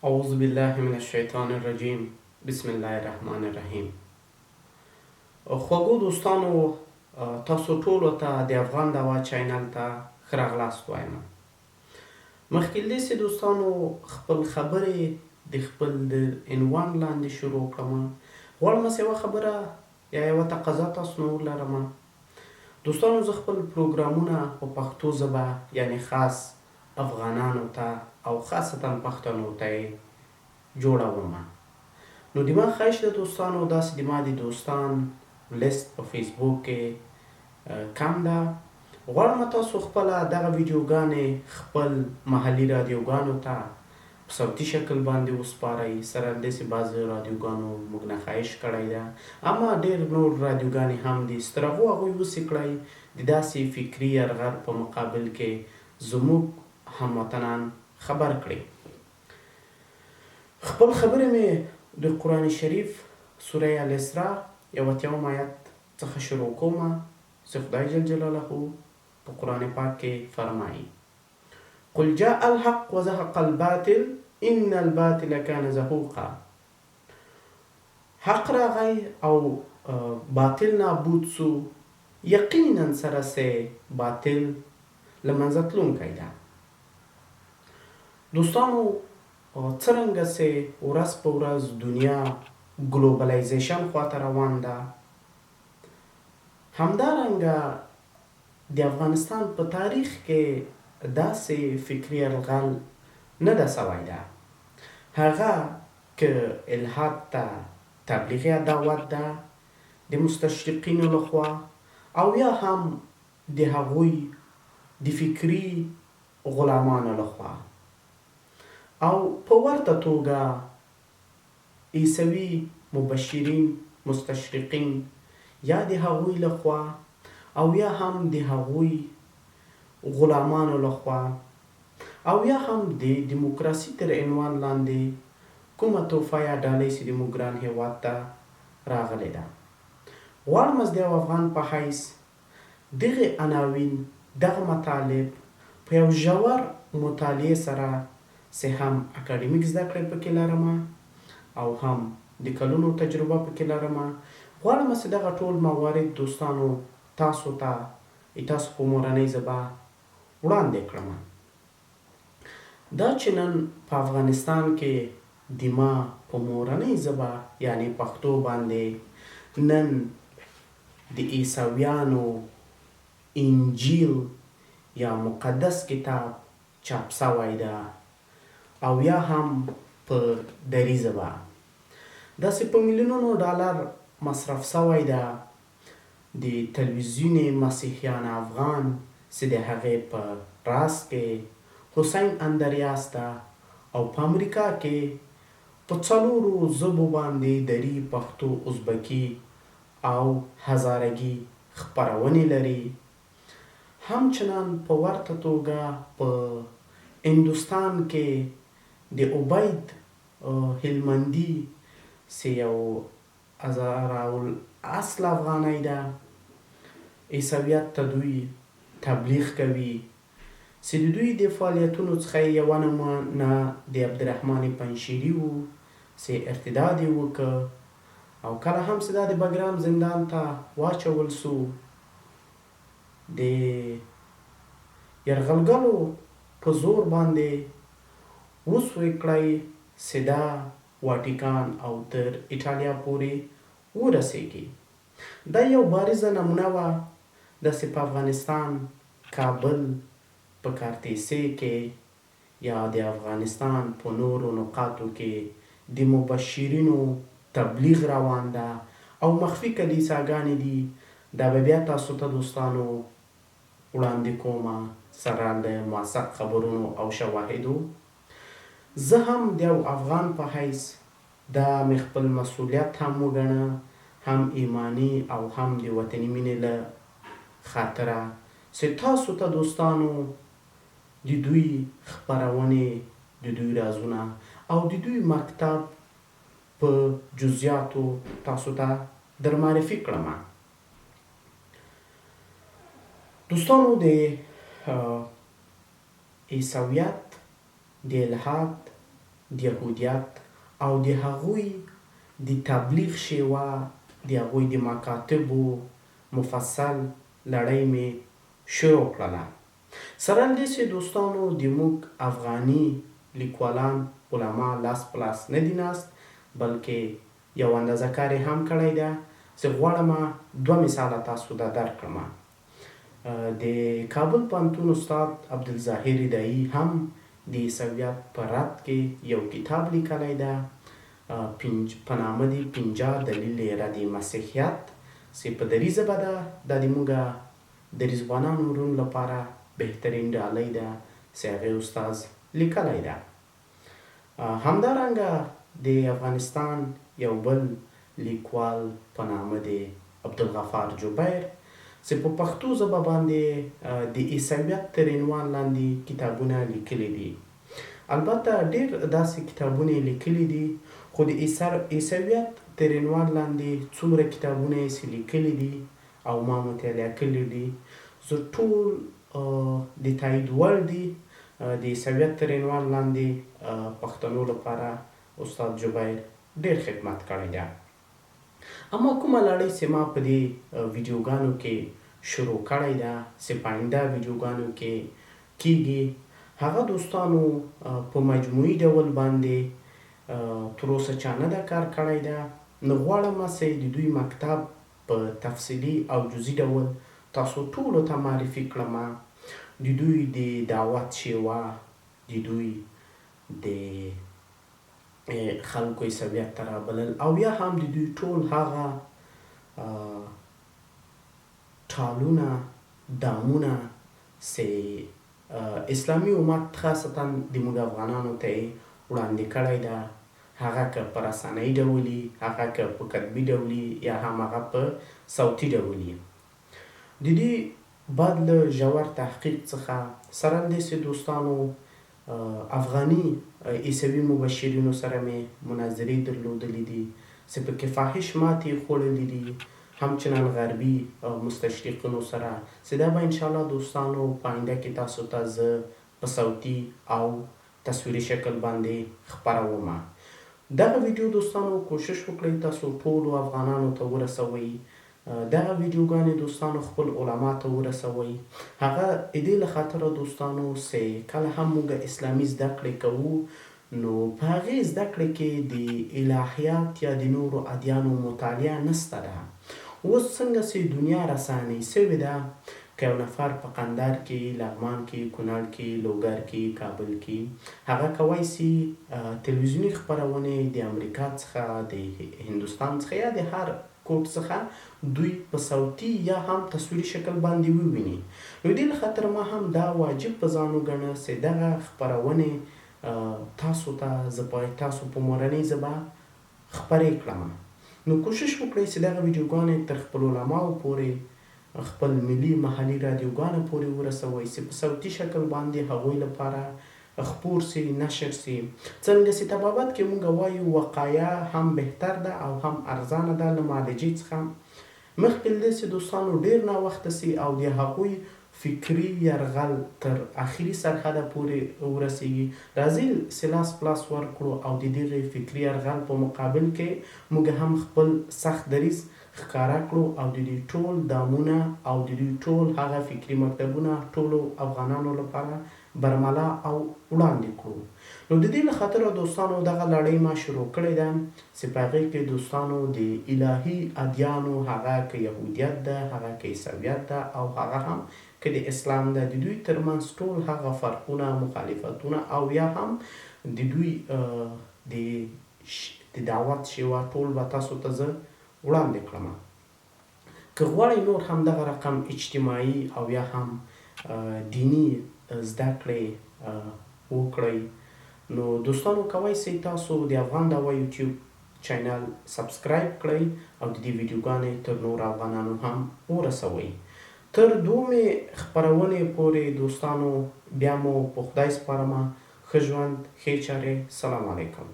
اعوذ بالله من الشیطان الرجیم. بسم الله الرحمن الرحیم. خوږو دوستانو، تاسو ټولو ته د افغان دوا چینل ته ښه راغلاست وایم. مخکې له دې دوستانو خپل خبرې د خپل د عنوان لاندې شروع کړم. غواړم چې یوه خبره یا یوه تقاضا تاسو نه ولرم. دوستانو، زه خپل پروګرامونه په پښتو ژبه یعنې خاص افغانانو ته او خاصتا پښتنو ته جوړوم. نو د ما خواهش ده دوستانو، داسې د ما د دوستان لیست په فیسبوک کې کم ده. غواړم تاسو خپله دغه ویډیوګانې خپل محلي رادیوګانو ته په صوتي شکل باندې وسپارئ. سره له دې چې بعضې رادیوګانو موږ نه خواهش کړی ده، اما ډېر نور رادیوګانې هم دي، ستر هغوی وسې کړئ د داسې فکري یرغل په مقابل کې زموږ هموطنان خبر کړي. خپل خبرې مې د قرآن شریف سوره الاسراء یو اتیاوم آیت څخه شروع کوم چې خدای جل جلاله په قرآن پاک کې فرمایي: قل جاء الحق وزهق الباطل ان الباطل كان زهوقا. حق راغی او باطل نابود سو، یقینا سره سه باطل له منځه تلونکی ده. دوستانو، څرنګه چې ورځ په ورځ دنیا ګلوبلایزیشن خواته روان ده، همدارنګه د افغانستان په تاریخ کې داسې فکري یرغل نه ده سوی ده. هغه که الحاد ته تبلیغ یا دعوت ده د مستشرقینو لخوا، او یا هم د هغوی د فکري غلامانو لخوا، او په ورته توګه عیسوي مبشرین مستشرقین یا د هغوی لخوا، او یا هم د هغوی غلامانو لخوا، او یا هم د دیموکراسي تر عنوان لاندې کومه تحفه یا ډالۍ چې د موږ ګران هېواد ته راغلې ده. غواړم چې د یو افغان په حیث دغې عناوین، دغه مطالب په یو ژور مطالعې سره چې هم اکاډمیک زده کړې پکې لرم او هم د کلونو تجربه پکې لرم، غواړم چې دغه ټول موارد دوستانو تاسو په مورنۍ ژبه وړاندې کړم. دا چې نن په افغانستان کې د ما په مورنۍ ژبه یعنې پښتو باندې نن د عیسویانو انجیل یا مقدس کتاب چاپ سوی ده، او یا هم په دري ژبه داسې په میلیونونو ډالر مصرف سوی ده. د تلویزیون مسیحیان افغان چې د هغې په راس کې حسین اندریاس ده، او په امریکا کې په 4 ژبو باندې دري، پښتو، ازبکي او هزارګي خپرونې لري. همچنان په ورته توګه په هندوستان کې د عبید هلمندي چې یو هزارالاصل افغانی ده، عیسویت ته دوی تبلیغ کوي، چې د دوی د فعالیتونو څخه یوه نمونه د عبدالرحمن پنجشیري و چې ارتداد یې وکړ، او کله هم چې دا د بګرام زندان ته واچول سو، د یرغلګرو په زور باندې وسوی کړی چې دا واټیکان او تر ایټالیا پورې ورسیږي. دا یو بارزه نمونه وه داسې په افغانستان کابل په کارتیسې کې یا د افغانستان په نورو نقاطو کې د مبشرینو تبلیغ روان ده او مخفي کلیساګانې دي. دا به بیا تاسو ته دوستانو وړاندې کوم سره له موثق خبرونو او شواهدو. زه هم د یو افغان په حیث دا مې خپل مسؤلیت هم وګڼه، هم ایمانی او هم د وطني مینې له خاطره، چې تاسو ته دوستانو د دوی خپرونې، د دوی رازونه او د دوی مکتب په جزئیاتو تاسو ته در معرفي کړم. دوستانو، د عیسویت، د الحاد د یهودیت او د هغوی د تبلیغ شیوه د هغوی د مکاتبو مفصل لړۍ مې شروع کړله. سره له دې چې دوستانو د موږ افغاني لیکوالان علما لاس په لاس نه دي ناست، بلکې یو اندازه کار یې هم کړی ده چې غواړم 2 مثاله تاسو ته درکړم. د کابل پوهنتون استاد عبدالظاهر ادایي هم د عیسویت په رد کې یو کتاب لیکلی ده په نامه د 50 دلیل رد مسیحیت، چې په دري ژبه ده. دا د موږ دري ځوانانو وروڼو لپاره بهترین ډالۍ ده چې هغې استاد لیکلی ده. همدارنګه د افغانستان یو بل لیکوال په نامه د عبدالغفار جبیر چې په پښتو ژبه باندې د عیسویت تر عنوان لاندې کتابونه لیکلي دي. البته ډېر داسې کتابونه یې لیکلي دي، خو د عیسویت تر عنوان لاندې څومره کتابونه یې چې لیکلي دي او ما مطالعه کړي دي، زه ټول د تایید وړ دي. د عیسویت تر عنوان لاندې پښتنو لپاره استاد جبیر ډېر خدمت کړی ده. اما کومه لړۍ چې ما په دې ویډیوګانو کې شروع کړی ده چې په آینده ویډیوګانو کې کیږي، هغه دوستانو په مجموعي ډول باندې تر اوسه چا نه ده کار کړی ده. نو غواړم چې د دوی مکتب په تفصیلي او جزئي ډول تاسو ټولو ته معرفي کړم. د دوی د دعوت شیوه، د دوی د خلکو عیسویت ته رابلل، او یا هم د دوی ټول هغه ټالونه دامونه چې اسلامي امت خاصتا د موږ افغانانو ته یې وړاندې کړی ده، هغه که په رسنۍ ډول وي، هغه که په کتبي ډول وي، یا هم هغه په صوتي ډول وي. د دې بعد له ژور تحقیق څخه سره له دې چې دوستانو افغاني عیسوي مبشرینو سره مې مناظرې درلودلې دي چې پکې فاحش ماتې خوړلې دي، همچنان غربي مستشرقینو سره، چې دا به انشاءالله دوستانو په آینده کې تاسو ته زه په صوتي او تصویري شکل باندې خپروم. دغه ویډیو دوستانو کوشش وکړئ تاسو ټولو افغانانو ته ورسوئ. دغه ویډیوګانې دوستانو خپل علما ته ورسوئ. هغه د دې له خاطره دوستانو چې کله هم موږ اسلامي زده کړې کوو، نو په هغې زده کړې کې د الهیات یا د نورو ادیانو مطالعه نشته ده. اوس څنګه چې دنیا رسانۍ شوې ده، که یو نفر په قندهار کې، لغمان کې، کونړ کې، لوګر کې، کابل کې، هغه کولی شي تلویزیوني خپرونې د امریکا څخه، د هندوستان څخه یا د هر کوټ څخه دوی په صوتي یا هم تصویري شکل باندې وویني. نو دې له خاطر ما هم دا واجب په ځان وګڼه چې دغه خپرونې تاسو ته زه باید تاسو په مورنۍ ژبه خپرې کړم. نو کوشش وکړئ چې دغه ویډیوګانې تر خپل علماو پورې، خپل ملي محلي رادیوګانو پورې ورسوئ چې په صوتي شکل باندې هغوی لپاره خپور سي، نشر سي. څنګه چې طبابت کې مونږ وایو وقایه هم بهتر ده او هم ارزانه ده له معالجې څخه. مخکې له دې چې دوستانو ډېر ناوخته سي او د هغوی فکري یرغل تر اخري سرحده پورې ورسیږي، راځئ چې لاس پلاس ورکړو او د دغې فکري یرغل په مقابل کې موږ هم خپل سخت دریځ ښکاره کړو او د دوی ټول دامونه او د دوی ټول هغه فکري مکتبونه ټولو افغانانو لپاره برملا او وړاندې کړو. نو د دې له خاطره دوستانو دغه لړۍ ما شروع کړې ده چې په هغې کې دوستانو د الهي ادیانو، هغه که یهودیت ده، هغه که عیسویت ده، او هغه هم که د اسلام ده، د دوی ترمنځ ټول هغه فرقونه، مخالفتونه او یا هم د دوی د دعوت شیوه ټول به تاسو ته زه وړاندې کړم. که غواړئ نور هم دغه رقم اجتماعي او یا هم دینی زده کړې وکړئ، نو دوستانو کولی شئ تاسو د افغان دعوا یوټیوب چینل سبسکرایب کړئ او د دې ویډیوګانې تر نور افغانانو هم ورسوئ. تر دومې خپرونې پورې دوستانو بیا مو په خدای سپارم. ښه ژوند، ښې چارې. سلام علیکم.